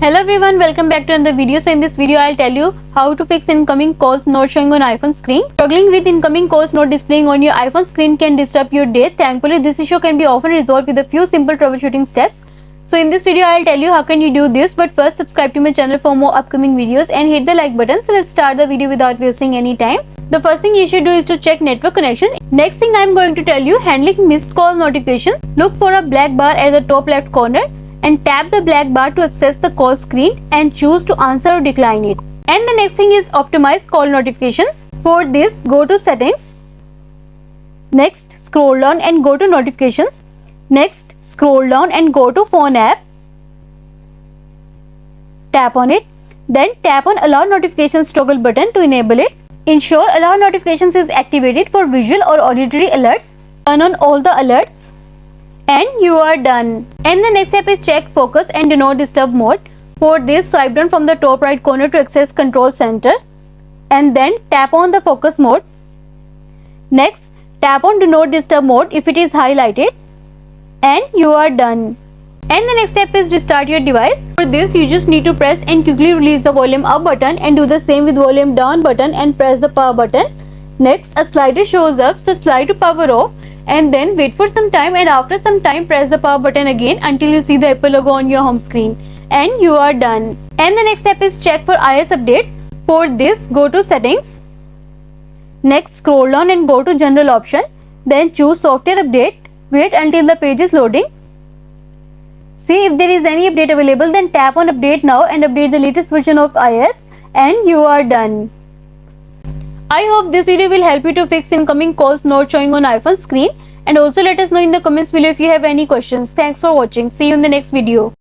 Hello everyone, welcome back to another video. So in this video I'll tell you how to fix incoming calls not showing on iPhone screen. Struggling with incoming calls not displaying on your iPhone screen can disturb your day. Thankfully this issue can be often resolved with a few simple troubleshooting steps. So in this video I'll tell you how can you do this, but first subscribe to my channel for more upcoming videos and hit the like button. So let's start the video without wasting any time. The first thing you should do is to check network connection. Next thing I'm going to tell you, handling missed call notifications. Look for a black bar at the top left corner and tap the black bar to access the call screen and choose to answer or decline it. And the next thing is optimize call notifications. For this, go to settings. Next, scroll down and go to notifications. Next, scroll down and go to phone app. Tap on it. Then tap on allow notifications toggle button to enable it. Ensure allow notifications is activated for visual or auditory alerts. Turn on all the alerts. And you are done. And the next step is check focus and do not disturb mode. For this, swipe down from the top right corner to access control center and then tap on the focus mode. Next, tap on do not disturb mode if it is highlighted and you are done. And the next step is restart your device. For this, you just need to press and quickly release the volume up button and do the same with volume down button and press the power button. Next, a slider shows up, so slide to power off and then wait for some time, and after some time press the power button again until you see the Apple logo on your home screen and you are done. And the next step is check for iOS updates. For this, go to settings. Next, scroll down and go to general option, then choose software update. Wait until the page is loading. See if there is any update available, then tap on update now and update the latest version of iOS and you are done. I hope this video will help you to fix incoming calls not showing on iPhone screen, and also let us know in the comments below if you have any questions. Thanks for watching. See you in the next video.